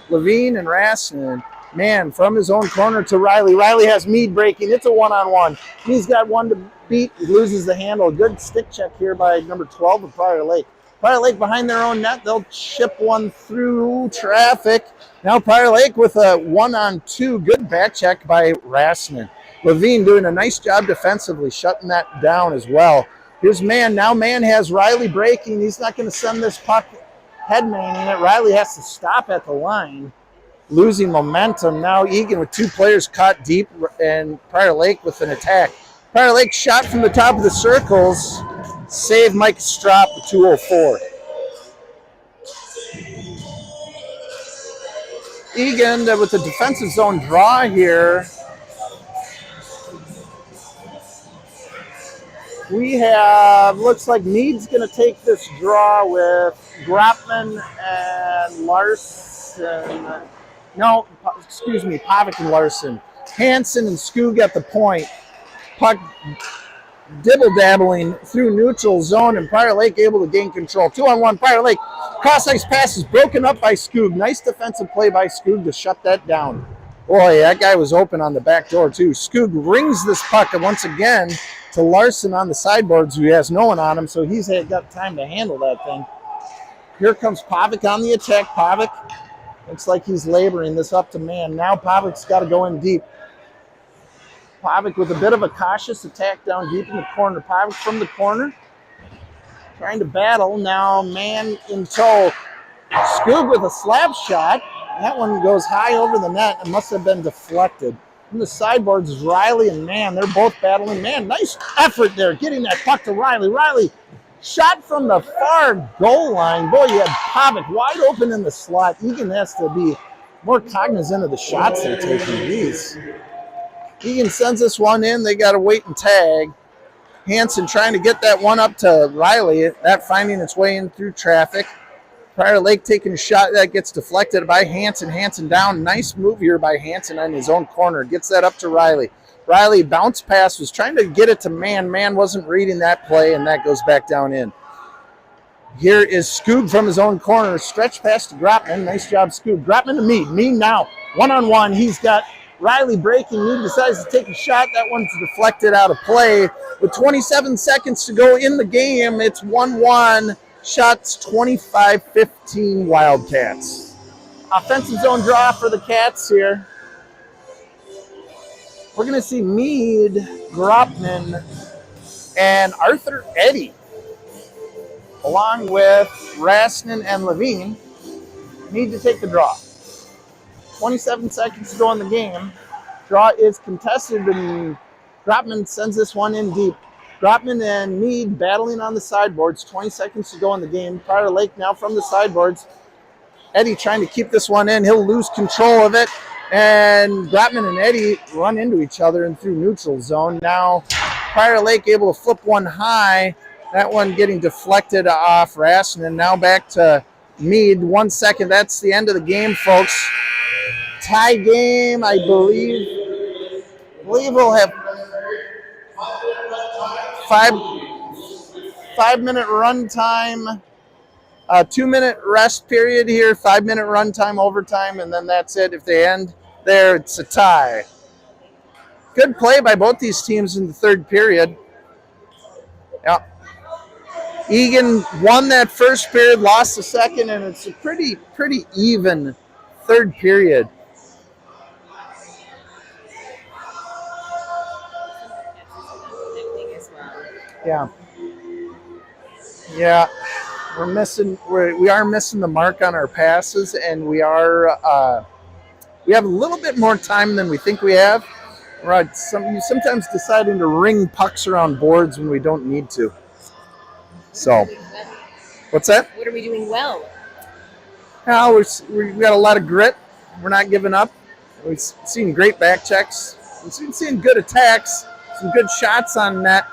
Levine, and Rasmussen. Mann from his own corner to Riley. Riley has Mead breaking. It's a one-on-one. He's got one to beat. He loses the handle. Good stick check here by number 12 of Prior Lake. Prior Lake behind their own net. They'll chip one through traffic. Now Prior Lake with a 1-on-2. Good back check by Rasmussen. Levine doing a nice job defensively, shutting that down as well. Here's Mann. Now Mann has Riley breaking. He's not going to send this puck headmaning it. Riley has to stop at the line, losing momentum. Now Eagan with two players caught deep, and Prior Lake with an attack. Prior Lake shot from the top of the circles. Save Mike Strop, 204. Eagan with the defensive zone draw here. We have, looks like Mead's going to take this draw with Gropman and Larson. No, excuse me, Pavic and Larson. Hansen and Skoog at the point. Puck dibble-dabbling through neutral zone, and Prior Lake able to gain control. 2-on-1, Prior Lake. Cross-ice pass is broken up by Skoog. Nice defensive play by Skoog to shut that down. Boy, that guy was open on the back door, too. Skoog rings this puck once again to Larson on the sideboards, who has no one on him, so he's got time to handle that thing. Here comes Pavic on the attack. Pavic Looks like he's laboring this up to man. Now Pavic's got to go in deep. Pavic with a bit of a cautious attack down deep in the corner. Pavic from the corner, trying to battle. Now man in tow. Scoog with a slap shot. That one goes high over the net. It must have been deflected. From the sideboards is Riley and man. They're both battling. Man, nice effort there getting that puck to Riley. Riley shot from the far goal line. Boy, you had Pavic wide open in the slot. Eagan has to be more cognizant of the shots they're taking. These. Eagan sends this one in. They got to wait and tag. Hansen trying to get that one up to Riley. That finding its way in through traffic. Prior Lake taking a shot that gets deflected by Hansen. Hansen down. Nice move here by Hansen on his own corner. Gets that up to Riley. Riley bounce pass, was trying to get it to man. Man wasn't reading that play, and that goes back down in. Here is Scoog from his own corner. Stretch pass to Grotman. Nice job, Scoog. Grotman to Mead. Mead now one-on-one. He's got Riley breaking. Mead decides to take a shot. That one's deflected out of play. With 27 seconds to go in the game, it's 1-1. Shots 25-15 Wildcats. Offensive zone draw for the Cats here. We're going to see Mead, Grotman, and Arthur Eddy, along with Rasnin and Levine, need to take the draw. 27 seconds to go in the game. Draw is contested, and Grotman sends this one in deep. Grotman and Mead battling on the sideboards. 20 seconds to go in the game. Prior Lake now from the sideboards. Eddy trying to keep this one in. He'll lose control of it. And Grotman and Eddy run into each other and through neutral zone. Now Prior Lake able to flip one high. That one getting deflected off Rasnin. Now back to Mead. 1 second. That's the end of the game, folks. Tie game, I believe. We'll have 5-minute run time, 2-minute rest period here, 5-minute run time, overtime, and then that's it. If they end there, it's a tie. Good play by both these teams in the third period. Yeah. Eagan won that first period, lost the second, and it's a pretty even third period. Yeah. Yeah. We are missing the mark on our passes, and we have a little bit more time than we think we have. Right. Sometimes deciding to ring pucks around boards when we don't need to. So, what's that? What are we doing well? Now we got a lot of grit. We're not giving up. We've seen great back checks. We've seen good attacks, some good shots on net.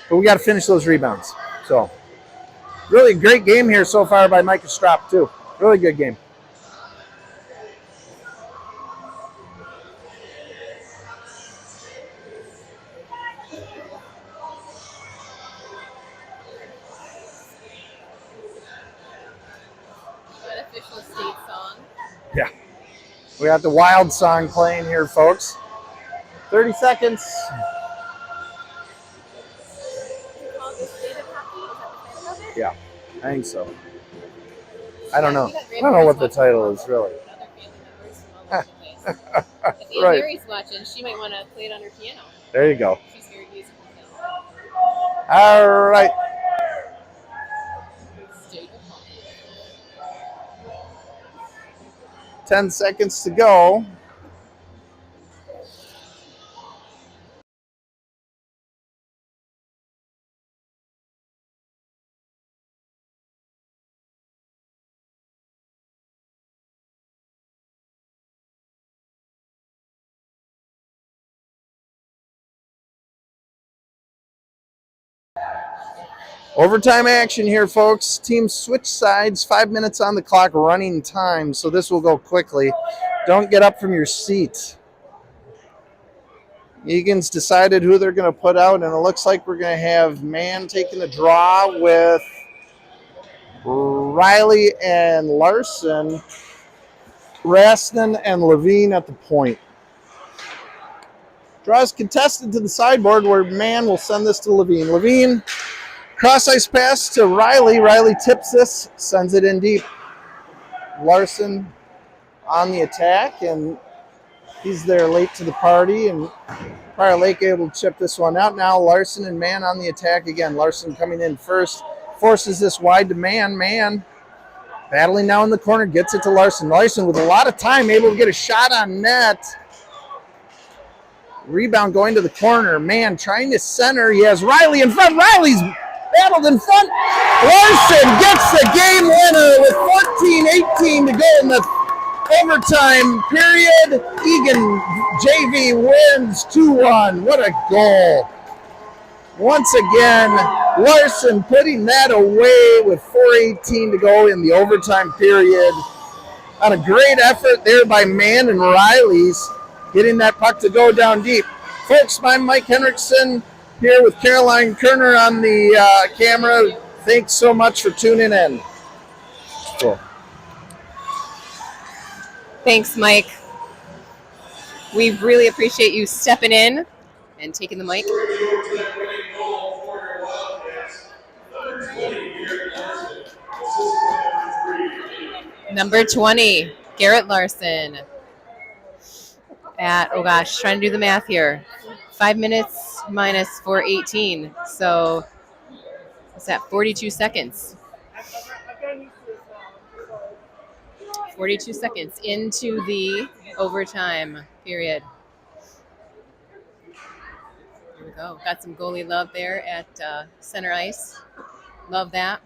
But we got to finish those rebounds. So, really great game here so far by Micah Strop, too. Really good game. Unofficial state song. Yeah. We got the Wild song playing here, folks. 30 seconds. Yeah, I think so. I don't know. I don't know what the title is, really. If Aunt Mary's watching, she might want to play it on her piano. There you go. She's very musical now. All right. State of Home. 10 seconds to go. Overtime action here, folks. Teams switch sides. 5 minutes on the clock, running time. So this will go quickly. Don't get up from your seat. Egan's decided who they're going to put out, and it looks like we're going to have Mann taking the draw with Riley and Larson, Rasnin and Levine at the point. Draw is contested to the sideboard where Mann will send this to Levine. Levine, cross ice pass to Riley. Riley tips this, sends it in deep. Larson on the attack, and he's there late to the party, and Prior Lake able to chip this one out. Now Larson and Mann on the attack again. Larson coming in first, forces this wide to Mann. Mann battling now in the corner, gets it to Larson. Larson with a lot of time, able to get a shot on net. Rebound going to the corner. Mann trying to center. He has Riley in front. Riley's battled in front. Larson gets the game winner with 14:18 to go in the overtime period. Eagan JV wins 2-1. What a goal. Once again, Larson putting that away with 4:18 to go in the overtime period. On a great effort there by Mann and Riley's, getting that puck to go down deep. Folks, I'm Mike Henriksen here with Caroline Kerner on the camera. Thanks so much for tuning in. Cool. Thanks, Mike. We really appreciate you stepping in and taking the mic. Number 20, Garrett Larson. At, oh gosh, trying to do the math here. 5 minutes minus 4:18. So what's that? 42 seconds. 42 seconds into the overtime period. Here we go. Got some goalie love there at center ice. Love that.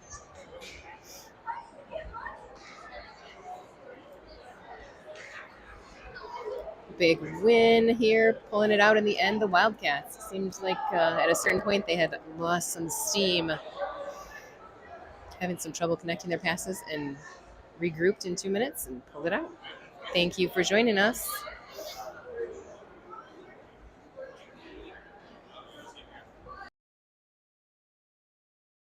Big win here, pulling it out in the end. The Wildcats. Seems like at a certain point they had lost some steam, having some trouble connecting their passes, and regrouped in 2 minutes and pulled it out. Thank you for joining us.